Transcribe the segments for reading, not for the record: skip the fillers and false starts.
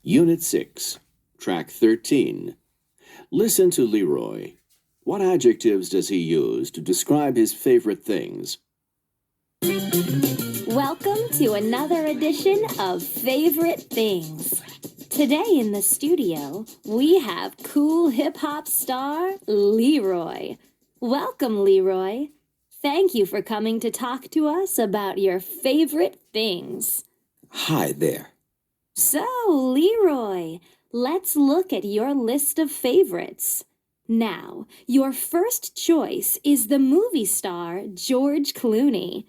Unit 6, Track 13. Listen to Leroy. What adjectives does he use to describe his favorite things? Welcome to another edition of Favorite Things. Today in the studio, we have cool hip-hop star Leroy. Welcome, Leroy. Thank you for coming to talk to us about your favorite things. Hi there. So, Leroy, let's look at your list of favorites. Now, your first choice is the movie star George Clooney.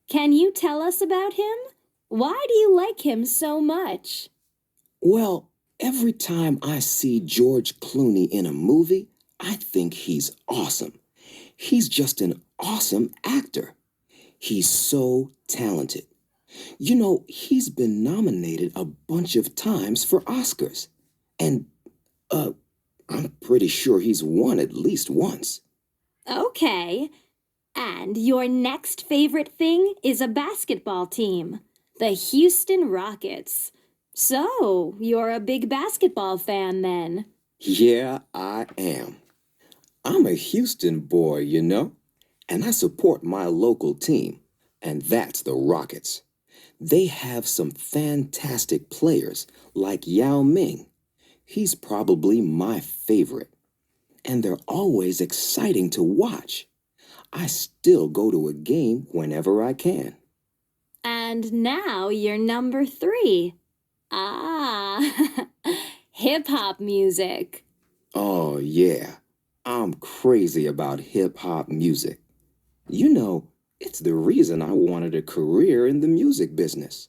Can you tell us about him? Why do you like him so much? Well, every time I see George Clooney in a movie, I think he's awesome. He's just an awesome actor. He's so talented. You know, he's been nominated a bunch of times for Oscars. And, I'm pretty sure he's won at least once. Okay. And your next favorite thing is a basketball team, the Houston Rockets. So, you're a big basketball fan then. Yeah, I am. I'm a Houston boy, you know, and I support my local team, and that's the Rockets. They have some fantastic players like Yao Ming. He's probably my favorite. And they're always exciting to watch. I still go to a game whenever I can. And now you're number 3. Ah, hip-hop music. Oh, yeah. I'm crazy about hip-hop music. You know, it's the reason I wanted a career in the music business.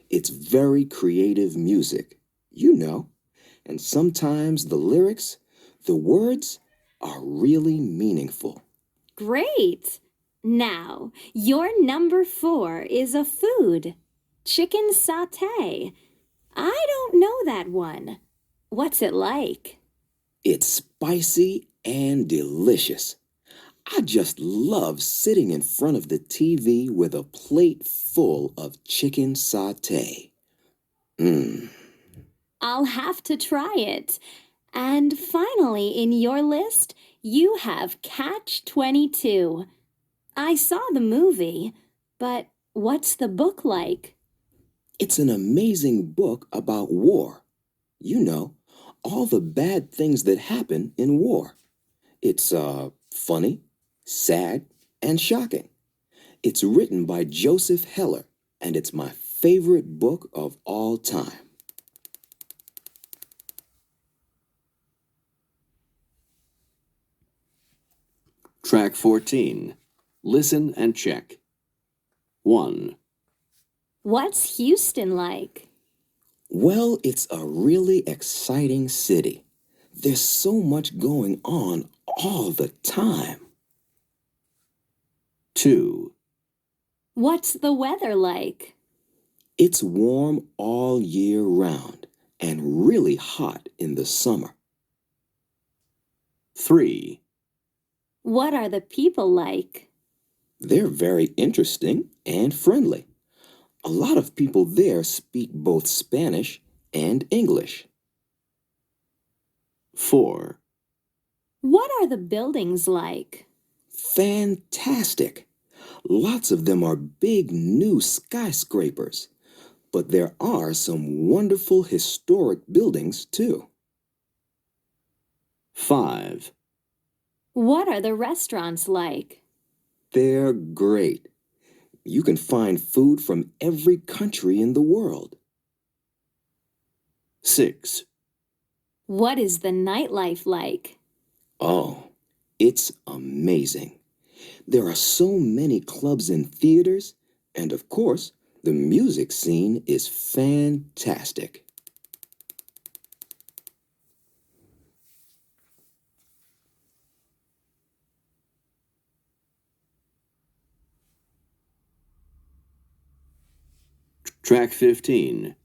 It's very creative music, you know, and sometimes the lyrics, the words, are really meaningful. Great. Now, your number 4 is a food, chicken satay. I don't know that one. What's it like? It's spicy and delicious. I just love sitting in front of the TV with a plate full of chicken satay. Mmm. I'll have to try it. And finally, in your list, you have Catch 22. I saw the movie, but what's the book like? It's an amazing book about war. You know, all the bad things that happen in war. It's funny, sad, and shocking. It's written by Joseph Heller, and it's my favorite book of all time. Track 14. Listen and check. 1. What's Houston like? Well, it's a really exciting city. There's so much going on all the time. 2. What's the weather like? It's warm all year round and really hot in the summer. 3. What are the people like? They're very interesting and friendly. A lot of people there speak both Spanish and English. 4. What are the buildings like? Fantastic! Lots of them are big new skyscrapers, but there are some wonderful historic buildings too. 5. What are the restaurants like? They're great. You can find food from every country in the world. 6. What is the nightlife like? Oh, it's amazing. There are so many clubs and theaters, and of course, the music scene is fantastic. Track 15.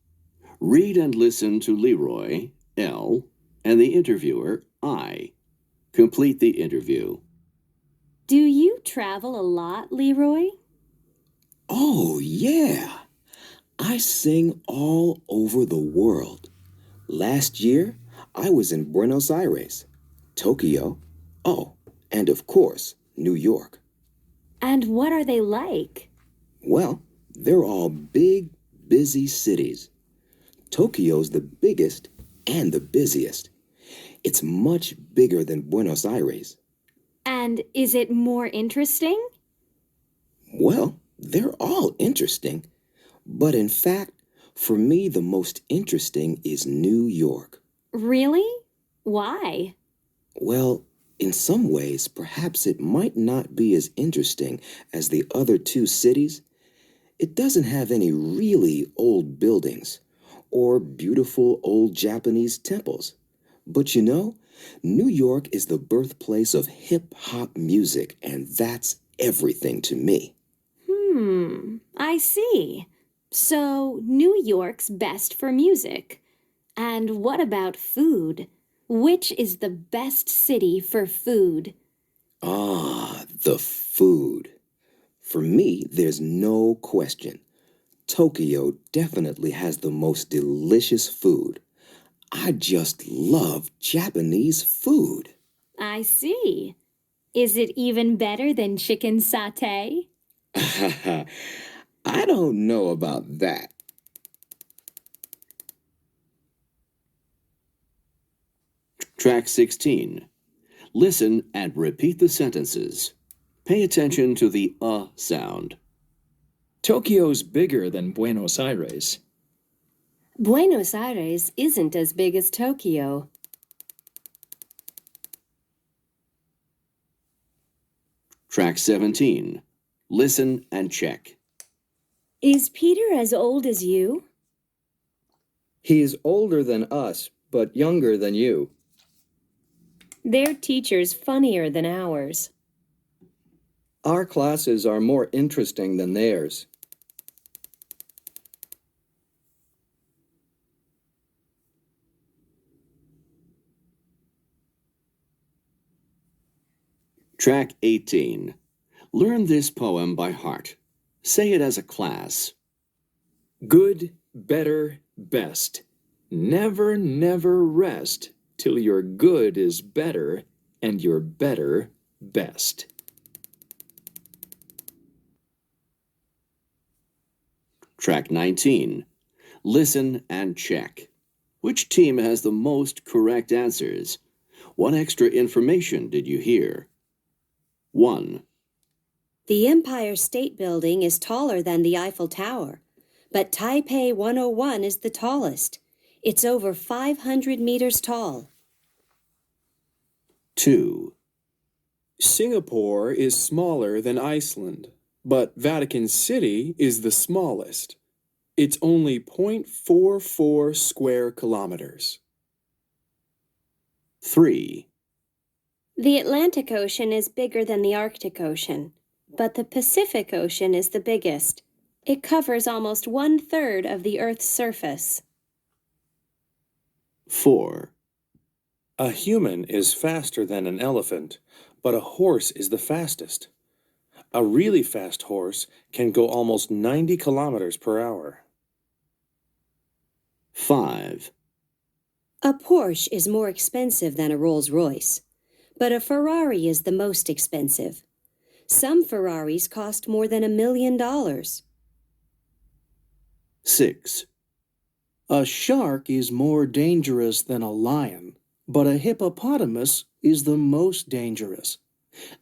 Read and listen to Leroy, L, and the interviewer, I. Complete the interview. Do you travel a lot, Leroy? Oh, yeah. I sing all over the world. Last year, I was in Buenos Aires, Tokyo, oh, and of course, New York. And what are they like? Well, they're all big, busy cities. Tokyo's the biggest and the busiest. It's much bigger than Buenos Aires. And is it more interesting? Well, they're all interesting. But in fact, for me, the most interesting is New York. Really? Why? Well, in some ways, perhaps it might not be as interesting as the other two cities. It doesn't have any really old buildings or beautiful old Japanese temples. But you know, New York is the birthplace of hip-hop music, and that's everything to me. I see. So, New York's best for music. And what about food? Which is the best city for food? Ah, the food. For me, there's no question. Tokyo definitely has the most delicious food. I just love Japanese food. I see. Is it even better than chicken satay? I don't know about that. Track 16. Listen and repeat the sentences. Pay attention to the sound. Tokyo's bigger than Buenos Aires. Buenos Aires isn't as big as Tokyo. Track 17. Listen and check. Is Peter as old as you? He's older than us, but younger than you. Their teacher's funnier than ours. Our classes are more interesting than theirs. Track 18. Learn this poem by heart. Say it as a class. Good, better, best. Never, never rest till your good is better and your better best. Track 19. Listen and check. Which team has the most correct answers? What extra information did you hear? 1. The Empire State Building is taller than the Eiffel Tower, but Taipei 101 is the tallest. It's over 500 meters tall. 2. Singapore is smaller than Iceland, but Vatican City is the smallest. It's only 0.44 square kilometers. 3. The Atlantic Ocean is bigger than the Arctic Ocean, but the Pacific Ocean is the biggest. It covers almost 1/3 of the Earth's surface. 4. A human is faster than an elephant, but a horse is the fastest. A really fast horse can go almost 90 kilometers per hour. 5. A Porsche is more expensive than a Rolls-Royce, but a Ferrari is the most expensive. Some Ferraris cost more than $1 million. 6. A shark is more dangerous than a lion, but a hippopotamus is the most dangerous.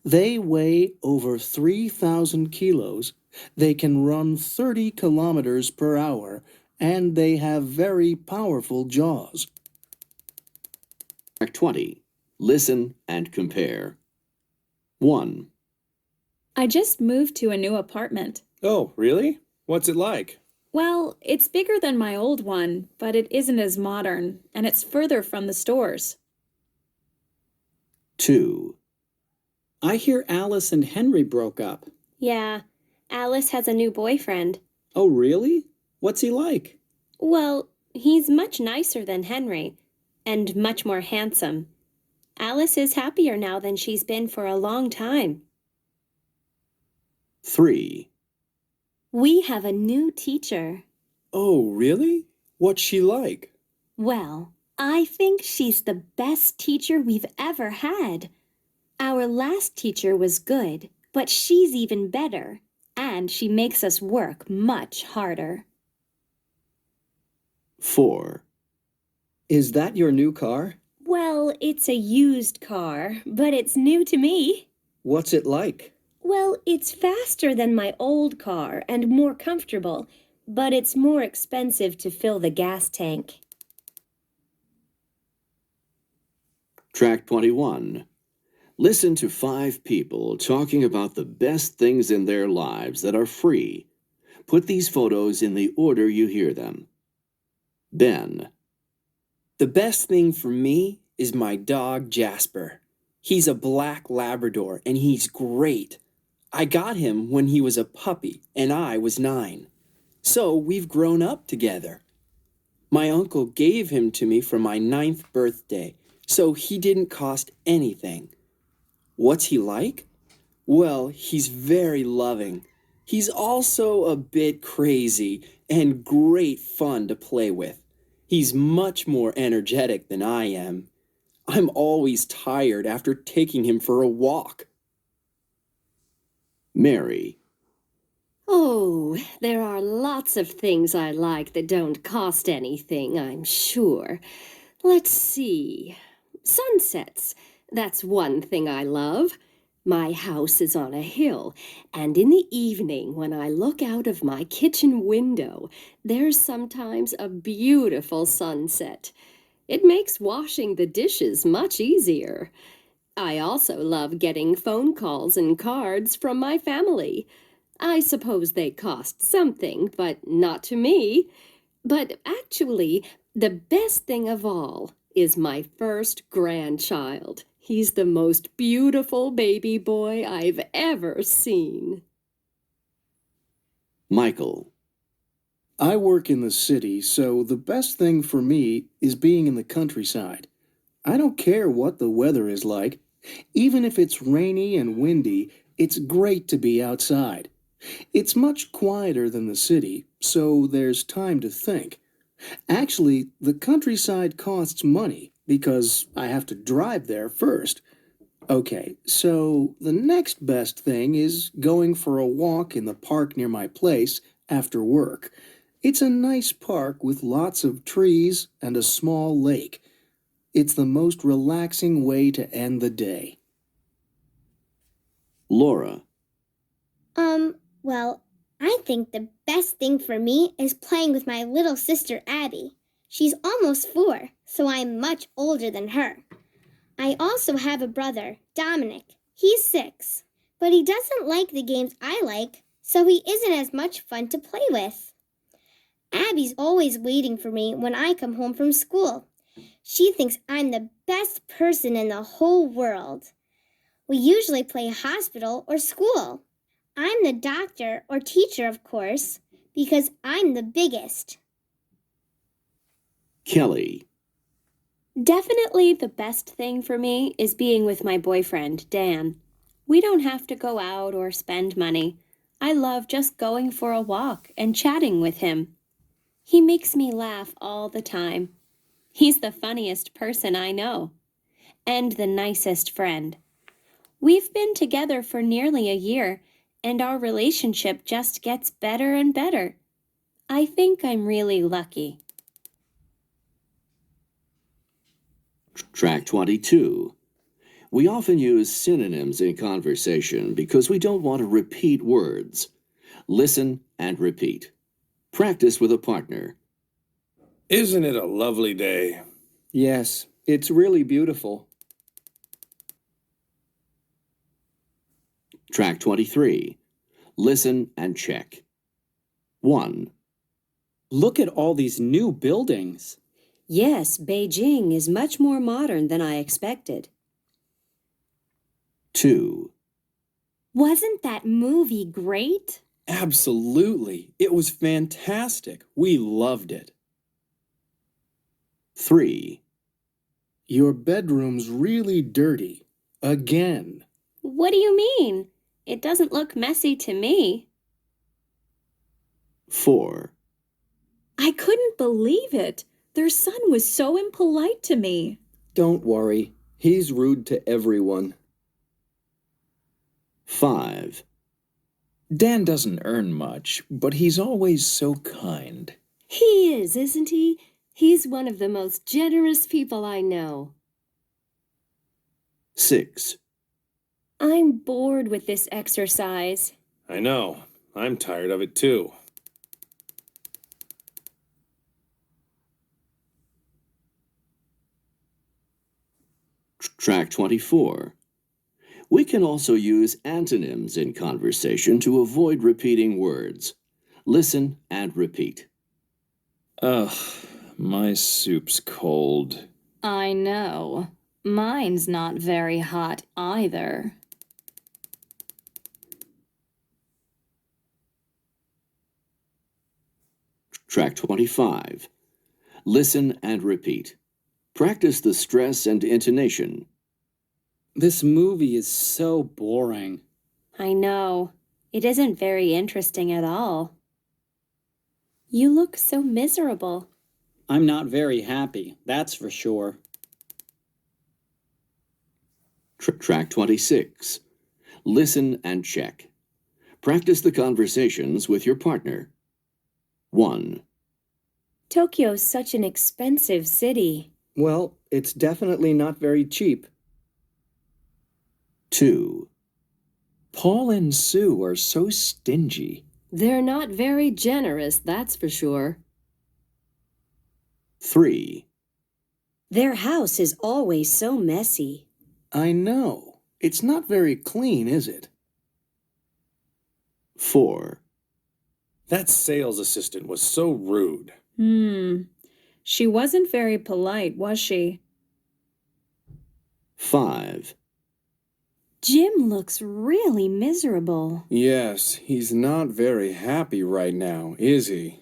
They weigh over 3,000 kilos, they can run 30 kilometers per hour, and they have very powerful jaws. Track 20. Listen and compare. 1. I just moved to a new apartment. Oh, really? What's it like? Well, it's bigger than my old one, but it isn't as modern, and it's further from the stores. 2. I hear Alice and Henry broke up. Yeah, Alice has a new boyfriend. Oh, really? What's he like? Well, he's much nicer than Henry, and much more handsome. Alice is happier now than she's been for a long time. 3. We have a new teacher. Oh, really? What's she like? Well, I think she's the best teacher we've ever had. Our last teacher was good, but she's even better, and she makes us work much harder. 4. Is that your new car? Well, it's a used car, but it's new to me. What's it like? Well, it's faster than my old car and more comfortable, but it's more expensive to fill the gas tank. Track 21. Listen to 5 people talking about the best things in their lives that are free. Put these photos in the order you hear them. Ben. The best thing for me is my dog Jasper. He's a black Labrador and he's great. I got him when he was a puppy and I was 9. So we've grown up together. My uncle gave him to me for my 9th birthday, so he didn't cost anything. What's he like? Well, he's very loving. He's also a bit crazy and great fun to play with. He's much more energetic than I am. I'm always tired after taking him for a walk. Mary. Oh, there are lots of things I like that don't cost anything, I'm sure. Let's see. Sunsets. That's one thing I love. My house is on a hill, and in the evening when I look out of my kitchen window, there's sometimes a beautiful sunset. It makes washing the dishes much easier. I also love getting phone calls and cards from my family. I suppose they cost something, but not to me. But actually, the best thing of all is my first grandchild. He's the most beautiful baby boy I've ever seen. Michael. I work in the city, so the best thing for me is being in the countryside. I don't care what the weather is like. Even if it's rainy and windy, it's great to be outside. It's much quieter than the city, so there's time to think. Actually, the countryside costs money because I have to drive there first. Okay, so the next best thing is going for a walk in the park near my place after work. It's a nice park with lots of trees and a small lake. It's the most relaxing way to end the day. Laura. Well, I think the best thing for me is playing with my little sister Abby. She's almost 4, so I'm much older than her. I also have a brother, Dominic. He's 6, but he doesn't like the games I like, so he isn't as much fun to play with. Abby's always waiting for me when I come home from school. She thinks I'm the best person in the whole world. We usually play hospital or school. I'm the doctor or teacher, of course, because I'm the biggest. Kelly. Definitely the best thing for me is being with my boyfriend, Dan. We don't have to go out or spend money. I love just going for a walk and chatting with him. He makes me laugh all the time. He's the funniest person I know, and the nicest friend. We've been together for nearly a year, and our relationship just gets better and better. I think I'm really lucky. Track 22. We often use synonyms in conversation because we don't want to repeat words. Listen and repeat. Practice with a partner. Isn't it a lovely day? Yes, it's really beautiful. Track 23. Listen and check. 1. Look at all these new buildings. Yes, Beijing is much more modern than I expected. 2. Wasn't that movie great? Absolutely. It was fantastic. We loved it. 3. Your bedroom's really dirty. Again. What do you mean? It doesn't look messy to me. 4. I couldn't believe it. Their son was so impolite to me. Don't worry. He's rude to everyone. 5. Dan doesn't earn much, but he's always so kind. He is, isn't he? He's one of the most generous people I know. 6. I'm bored with this exercise. I know. I'm tired of it too. Track 24. We can also use antonyms in conversation to avoid repeating words. Listen and repeat. Ugh, my soup's cold. I know. Mine's not very hot either. Track 25. Listen and repeat. Practice the stress and intonation. This movie is so boring. I know. It isn't very interesting at all. You look so miserable. I'm not very happy, that's for sure. Track 26. Listen and check. Practice the conversations with your partner. 1. Tokyo's such an expensive city. Well, it's definitely not very cheap. 2. Paul and Sue are so stingy. They're not very generous, that's for sure. 3. Their house is always so messy. I know. It's not very clean, is it? 4. That sales assistant was so rude. She wasn't very polite, was she? 5. Jim looks really miserable. Yes, he's not very happy right now, is he?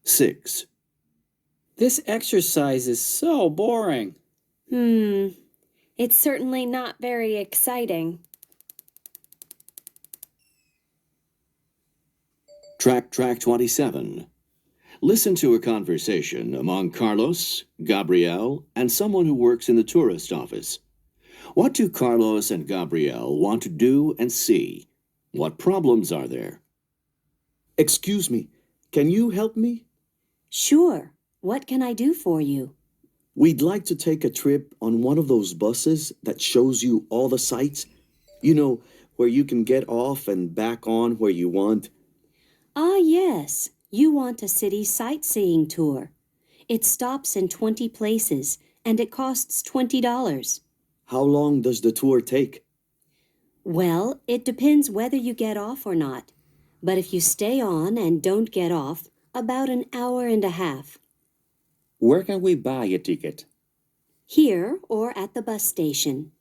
6. This exercise is so boring. It's certainly not very exciting. Track 27. Listen to a conversation among Carlos, Gabrielle, and someone who works in the tourist office. What do Carlos and Gabrielle want to do and see? What problems are there? Excuse me, can you help me? Sure. What can I do for you? We'd like to take a trip on one of those buses that shows you all the sights. You know, where you can get off and back on where you want. Ah, yes. You want a city sightseeing tour. It stops in 20 places, and it costs $20. How long does the tour take? Well, it depends whether you get off or not. But if you stay on and don't get off, about an hour and a half. Where can we buy a ticket? Here or at the bus station.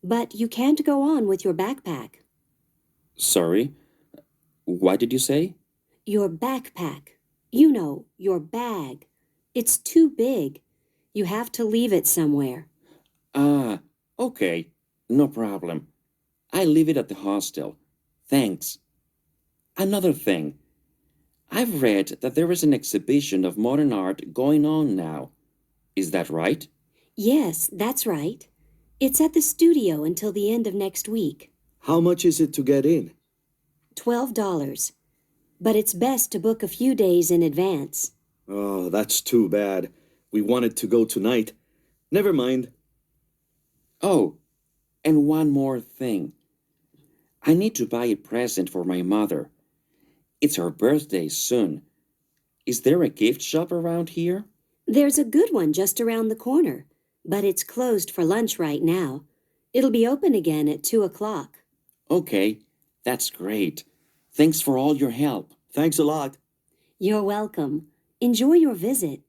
But you can't go on with your backpack. Sorry, what did you say? Your backpack. You know, your bag. It's too big. You have to leave it somewhere. Ah, okay, no problem. I leave it at the hostel. Thanks. Another thing. I've read that there is an exhibition of modern art going on now. Is that right? Yes, that's right. It's at the studio until the end of next week. How much is it to get in? $12. But it's best to book a few days in advance. Oh, that's too bad. We wanted to go tonight. Never mind. Oh, and one more thing. I need to buy a present for my mother. It's her birthday soon. Is there a gift shop around here? There's a good one just around the corner, but it's closed for lunch right now. It'll be open again at 2 o'clock. Okay, that's great. Thanks for all your help. Thanks a lot. You're welcome. Enjoy your visit.